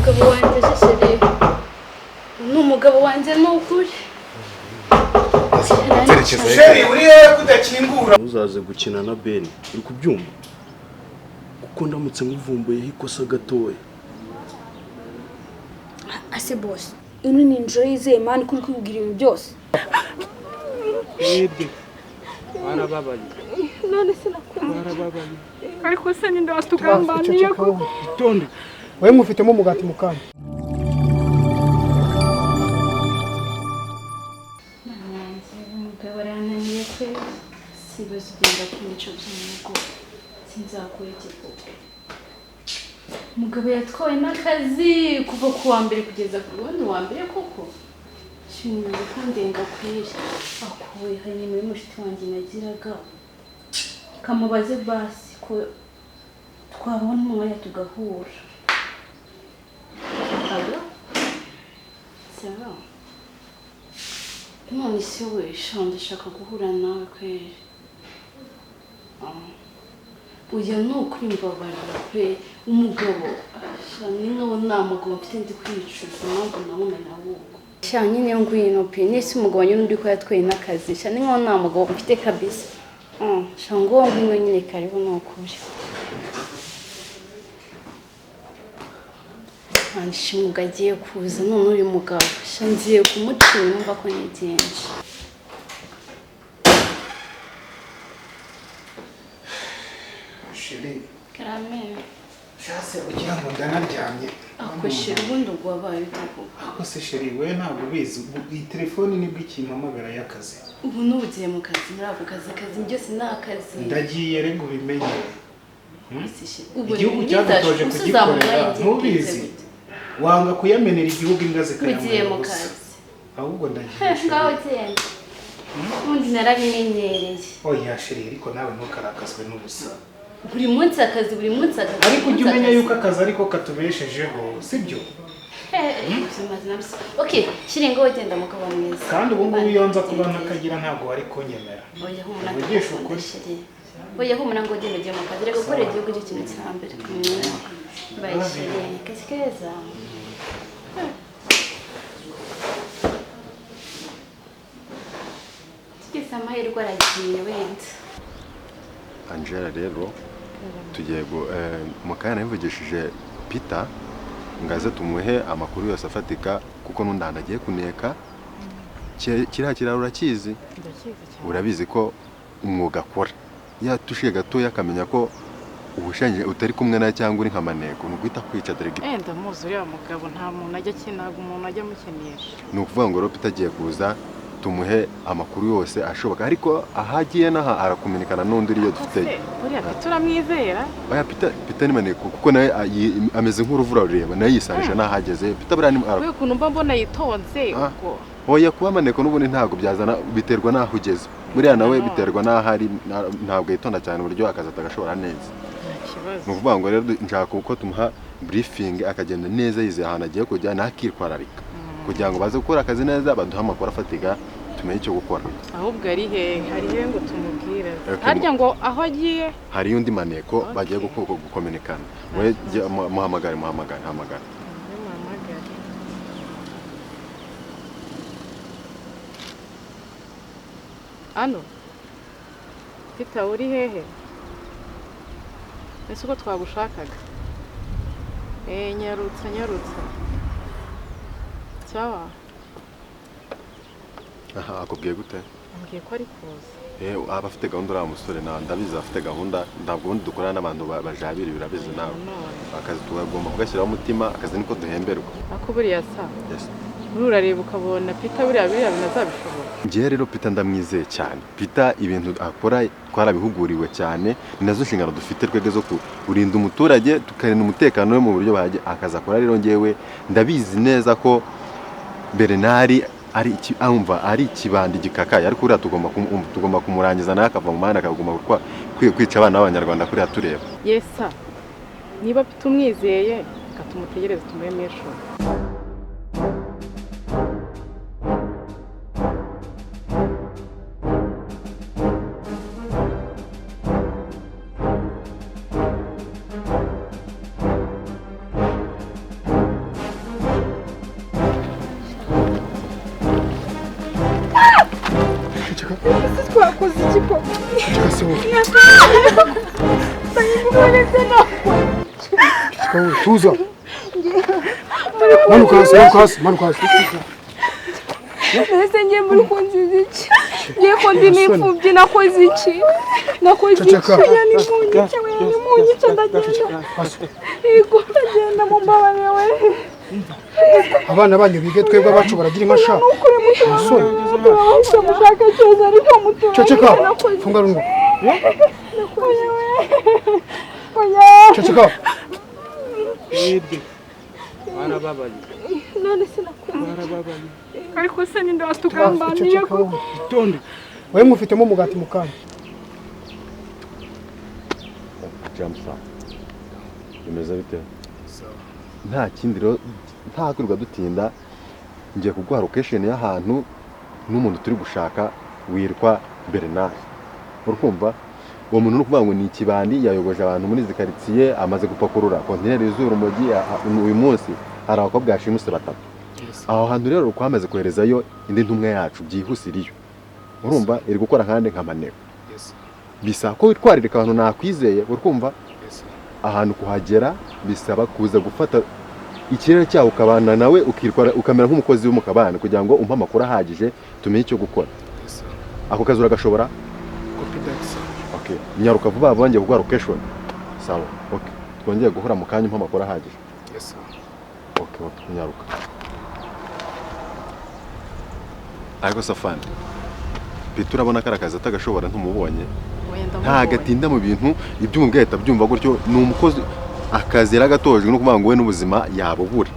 umugabo wanjye shishiri n'umugabo wanjye n'ukuri sheri uriye kudakingura uzaze gukina na Ben uri kubyumva kuko ndamutse nguvumbuye ikosa gatoya ase boss ino ni enjoy ze man kuri kubwira ibintu byose yebye arababaye none sinakunda arababaye ariko se ninde watugambaniye ko itonde wewe mufitemo umugati mukanya Barananiye kwe sibazo benda kwica by'umugo sinzakuye koko mugabo yatwaye n'akazi kuva ku wa mbere kugeza ku wundi wa mbere koko shimwe kandenga kwiri akuwe hanyuma y'umushiti wanjye nagiraga kamubaze basi ko twabona umwanya tugahura alo sawa none se we ndashaka guhura nawe kweri uya nukuri mbabarira kwe umugabo ni nkaho nta mugabo mfite ndi kwicuza mpamvu namumenya ahubwo nyine ngwino pe nese umugabo nyine uri ko yatwaye n'akazi ni nkaho nta mugabo mfite kabisa ngo ngwino nyine karibu nukuri Nshimwe agiye kuza none uyu mugabo ngiye kumucira numva ko nigenje sheri karame shase ugira ngo ndanaryamye ako sheri ubundi ubwo wabaye utago ako se sheri we ntabwo ubizi iyi telefone nibwo ikimpamagara y'akazi ubu n'ubugiye mu kazi muri ako kazi byose ni akazi ndagiye rego ubimenye igihugu cyadutoje kugikorera ntubizi wanga kuyamenera igihugu imbwa zikayamara mu kazi ahubwo ndagiye ngaho genda ubundi narabimenyereye oya sheri ariko nawe ntukarakazwe n'ubusa buri munsi akazi ariko ujye umenya yuko akazi ariko katubeshejeho sibyo okay shiri ngo wagenda mugabo mwiza kandi ubu ngubu iyo nza kuba ntakagira ntabwo wari kunyemera oya humura ngo ugende mu kazi reka gukora igihugu cy'ikintu cya mbere bayishiriye keza tugeze amahirwe aragiye wenda Angela rero tugiye mu kanya yivugishije Peter ngaze tumuhe amakuru yose afatika kuko n'undanda agiye kuneka kiriya kiraro urakizi urabizi ko umwuga akora yatushiye gatoya akamenya ko ubushanje utari kumwe na cyangwa uri nka Maneko nukwita kwica direct ndamuzi uriya mugabo nta muntu ajya kinaga umuntu ajya mukenesha ni ukuvuga ngo rero Peter agiye kuza tumuhe amakuru yose ashoboka ariko ahagiye naha arakumenyekana n'undi iriyo dufite buriya turamwizera oya Peter ni Maneko kuko nawe ameze nk'uruvura rureba naye yisanisha nahageze Peter buriya ni we kuntu mba mbona yitonze ubwo oya kuba Maneko n'ubundi ntago byazana biterwa naho ugeze buriya nawe biterwa n'ahari ntabwo yitonda cyane uburyo akazata agashobora neza ni ukuvuga ngo rero nshaka uko tumuha briefing akagenda neza yizeye ahantu agiye kujya ntakitwararika kugira ngo baze gukora akazi neza baduha amakuru afatika tumenye icyo gukora ahubwo ari he ngo tumubwire harya ngo aho agiye hari undi Maneko bagiye gukomenikana we muhamagare ano Peter uri hehe ese uko twagushakaga nyarutsa sawa aha akubwiye gute ambwiye ko ari kuza aba afite gahunda uriya musore ndabizi afite gahunda ntabwo ubundi dukorana n'abantu bajabira birabizi nawe akazi tugomba kugashyiraho umutima akazi niko duhemberwa ako buriya urareba ukabona Peter buriya binazabishobora ngiye rero Peter ndamwizeye cyane Peter ibintu akora twarabihuguriwe cyane ni nazo nshingano dufite twege zo kurinda umuturage tukarinda umutekano we mu buryo bahaje akazi akora rero ngewe ndabizi neza ko Bernard ari ikibandi gikakaye ariko uriya tugomba kumurangiza nawe akava mu mahanga akagomba kwica abana b'Abanyarwanda kuriya tureba yesa niba tumwizeye reka tumutegereze tumuhe mesho. Tuza. Manuka. Mbese njye muri kunziza iki? Ngiye ko ndi n'imfubyi nakoze iki? Nakoze iki? Yanimfungice ndagenda. Yego ndagenda mu mbabare we. Abana banyu bige twebwe abacu baragira inka sha. Musore. Mushaka cyose ariko mutura. Ceceka. Funga rungu. Ceceka. Yebwe. Barababaye. None sinakuze. Barababaye. Ariko se ninde watugambaniye ko? Itonde. Wewe mufitemo umugati mukanya. Jamsa. Bimeze bite? Nta kindi rero nta kwirirwa dutinda ngiye kuguha location y'ahantu n'umuntu turi gushaka wirwa Bernard. Urukumva uwo muntu nukuvuga ngo ni ikibandi yayogoje abantu muri zikaritsiye amaze gupakurura kontineri y'uzuru mugi uyu munsi hari abakobwa yashimuse batatu. Aho hantu rero kwamaze koherezayo indi ntumwe yacu byihusiriyo. Urumva iri gukora kandi nka Maneko. Bisa ko witwaririka abantu nakwizeye urukumva ahantu kuhagera bisaba kuza gufata ikirere cyawo ukabana nawe ukirwara ukamera nk'umukozi w'umukabana kugira ngo umpa amakuru ahagije tumenye icyo gukora. Ako kazi uragashobora? Okay, nyaruka vuba bangiye kugwa location. Sawa. Okay. Twongeye guhura mu kanya umpa amakuru ahagije. Yes sir. Okay, nyaruka. Ariko Safani. Peter abona karakaza atagashobora ntumubonye. Nta gatinda mu bintu ibyo umubweta byumva gutyo ni umukozi akazi yaragatojwe no kuvuga ngo we n'ubuzima yabubura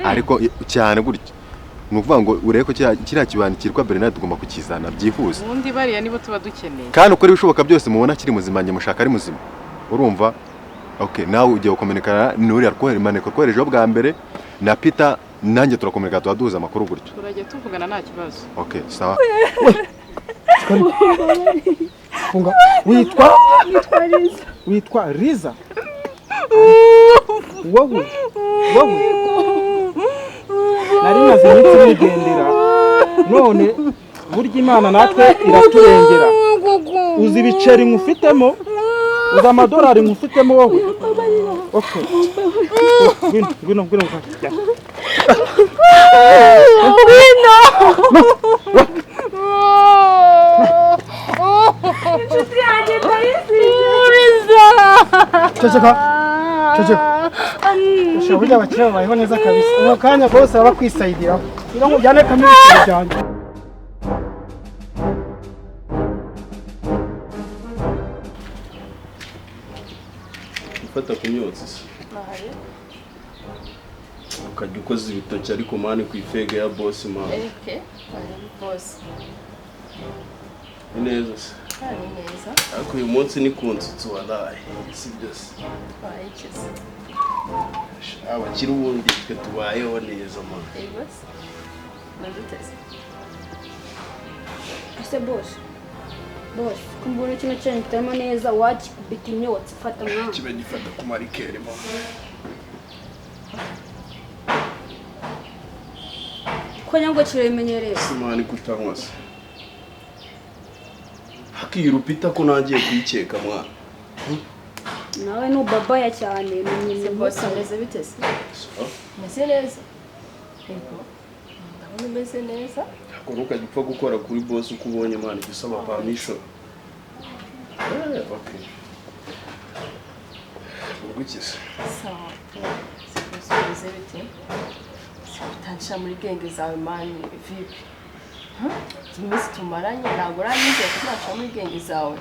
ariko cyane gutyo nukuvuga ngo ureko kiriya kibandi kirwa Bernard tugomba kukizana byihuse ubundi bariya nibo tuba dukeneye kandi ukora ibishoboka byose mubona kiri muzima nge mushaka ari muzima urumva okay nawe ugiye gukomunikana n'uri ariko Maneko kohereje bwa mbere na Peter nanjye turakomunika tubaduza amakuru gutyo turajye tuvugana nta kibazo okay sawa Funga. Witwa Riza. Wowe. Nari maze iminsi nigendera. None burya Imana natwe iraturengera. Uzi ibiceri nkufitemo? Uzi amadolari nkufitemo wowe? Okay. Ngwino. Ceceka. Ushobora abakiriya babayeho neza kabisa. Uwo kanya bose baba kwisayidiraho. Ira ngo byane kamera cyane. Ufata kumyotsi. Ukajya ukoze ibitoki ariko mani ku ifege ya boss man. Boss. Neza se. Neza. Ariko uyu munsi ni kunsutse walahi. Si byose. Twayikize. Abakiri ubundi twe tubayeho neza man. Boss. Nanduteze. Ase boss. Kumbura kino cyane kitamo neza wakikubita imyotsi fata mwana. Kibe gifata ku marikere man. Ko nyango kiremenyereye. Simani kutanywa se. Hakirupita ko nagiye kwikeka mwana. Nawe no babaya cyane Se boss ameze bitese. Meze neza. Yego. Ndabona meze neza. Ko ntukajya gukora kuri boss uko ubonye mwana gisaba permission. Okay. Ubukise. Sawa. Se boss bite? Tansha muri genge zawe mani vipi? Tumisi tumaranye ntabwo uranyizeye ko naca muri genge zawe.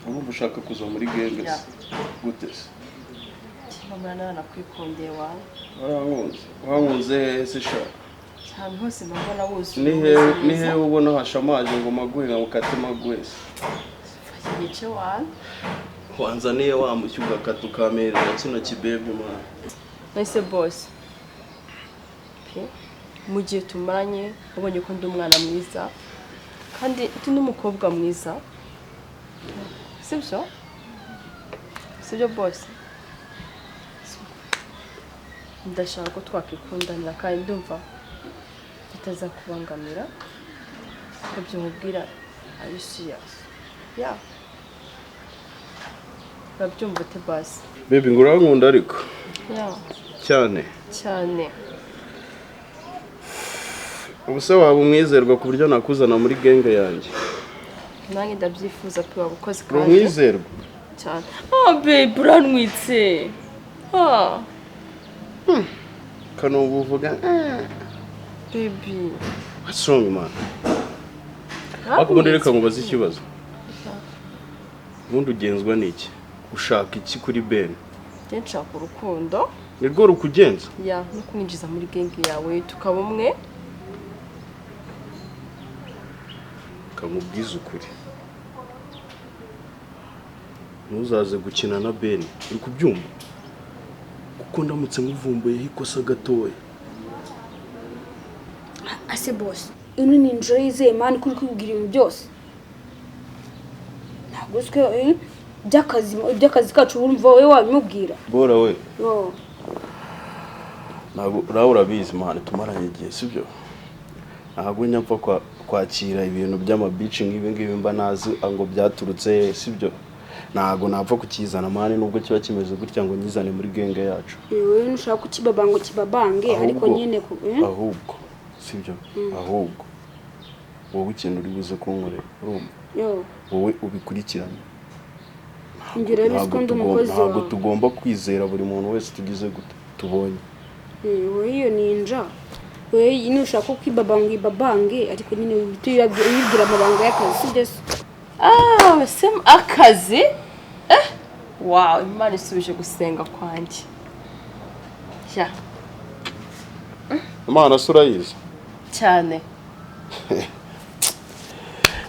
Ubu ushaka kuza muri genge gute se? Mama nakwikundiye wawe. Wankunze se sha. Cyane hose mbona wuzuye. Ni he ubona hashamaje ngo maguhe ngo ukate magwese. Igice wawe. wanzaniye wa mushyuga katukamerera kino kibebe mwana. Nahise boss. Mu gihe tumaranye ubonye ko ndi umwana mwiza kandi ndi n'umukobwa mwiza. Sibyo? Sibyo boss. Ndashaka ko twakwikundanira kandi ndumva bitaza kubangamira. Ibyo mubwira are you serious? Yeah. Babyumva te boss. Baby ngo urankunda ariko. Yeah. Cyane. Cyane. Ubuse waba umwizerwa ku buryo nakuzana muri genge yanjye. Nanjye ndabyifuza pe wabukoze kandi. Umwizerwa. Cyane. Babe uranwitse. Kano uvuga Baby. What's wrong man? Akubundi reka mubaze ikibazo. Ubundi ugenzwa n'iki? Ushaka iki kuri Ben? Njye nshaka urukundo. Ni rwo rukugenza? Ya, no kumwinjiza muri genge yawe tukaba umwe. Kamubwiza ukuri. Ntuzaze gukina na Ben, uri kubyumva? Kuko ndamutse nguvumbuye ikosa gatoya. Ase boss, ino ni enjoy ze man kuri kubwira ibintu byose. Ntabwo swe byakazi kacu urumva wowe wabimubwira. Bora we. Yo. Ntabwo urabura bizi man tumaranye igihe sibyo? Ntabwo nyapfa kwakira ibintu by'amabici ngibi mba nazi ngo byaturutse sibyo? Ntabwo napfa kukizana mane nubwo kiba kimeze gutya ngo nyizane muri genge yacu. Yewe nushaka kukibabango kibabange ariko nyene ku ahubwo sibyo? Ahubwo wowe ikintu uri buze kunkorera urumva? Yo. Wowe ubikurikirana. Ngira biskondo umukozi wawe. Ntabwo tugomba kwizera buri muntu wese tugize gute tubonye. Yewe iyo ninja. Wewe yini ushaka kwibabange ariko nyine wibwira amabanga y'akazi sibyo? Sema akazi? Wow, Imana isubije gusenga kwanjye. Ya. Imana surayiza. Cyane.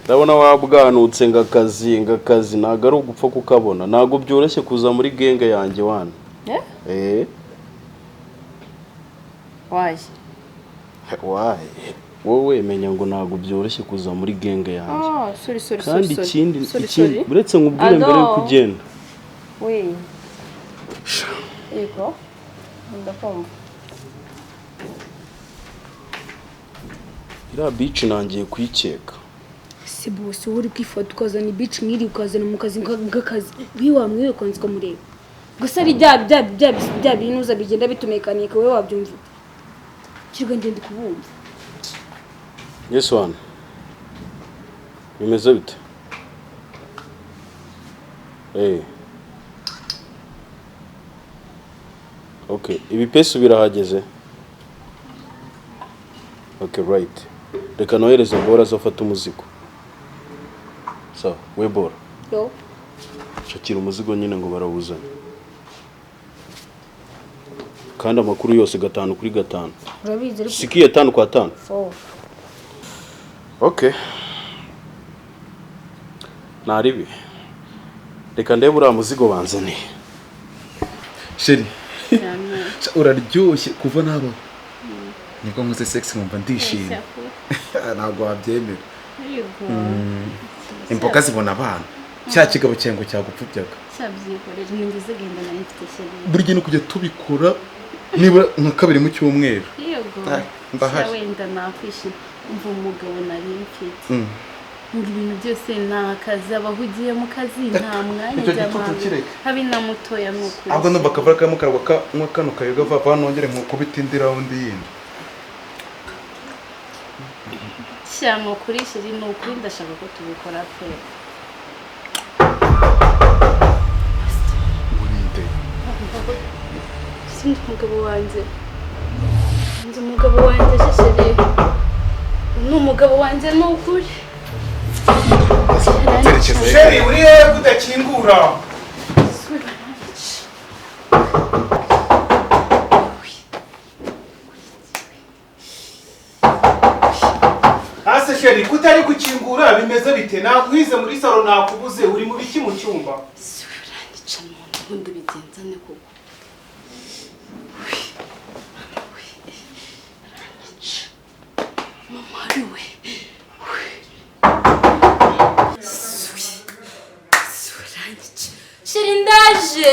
Ndabona wabwanutse ngakazi ntago ari ugupfa kukabona. Ntago byoroshye kuza muri genge yanjye wana. Why? Why? Wowe menya ngo ntago byoroshye kuza muri genge yanjye. Sorry. Kandi ikindi buretse nkubwire mbere yo kugenda. We. Ego. Ndakumva. Ira beach nangiye kuyikeka. Si bose uri kwifata ukazana beach nkiri ukazana mu kazi ngakazi. Wamwiwe kwanzika mureba. Gusa ari bya binuza bigenda bitumekanika wewe wabyumva. Kirwa ngende kubumva. Yes one. Bimeze bite? Okay, ibipesi birahageze. Okay, right. Reka nohereze Bora azafata umuzigo. So, we Bora. Yo. Shakira umuzigo nyine ngo barawuzanye. Kandi amakuru yose 5 kuri 5. Urabizi ariko Sikiye 5 kwa 5. Okay. Naribi. Reka ndebe ura muzigo banzaniye. Sheri. Uraryoshye kuva nabo. Niko nkuze sex nkumva ndishimye. Ntabwo wabyemera. Imboga zibona abana. Cya kigabo cyengo cyagupfubyaga. Cyabyikorera ningize genda na mfite sheri. Buri gihe kujya tubikora niba nka kabiri mu cyumweru. Yego. Mbahari. Wenda nakwishima umva umugabo nari mfite. Ibintu byose nakazi abahugiye mu kazi nta mwanya cy'amahanga. Habi na mutoya nuko. Ahubwo no bakavura kamukarwa ka kano kayoga vava nongere mu kubitindira undi yindi. Cyamo kuri sheri no kuri ndashaka ko tubikora pe. Urinde. Sinzi umugabo wanjye. Nzi umugabo wanjye sheri. N'umugabo wanjye n'ukuri. Sheri uri he kudakingura? Ase sheri kutari gukingura bimeze bite? Naguhize muri salo nakubuze uri mu biki mu cyumba? ubundi bigenzane koko mama ari we Shirindaje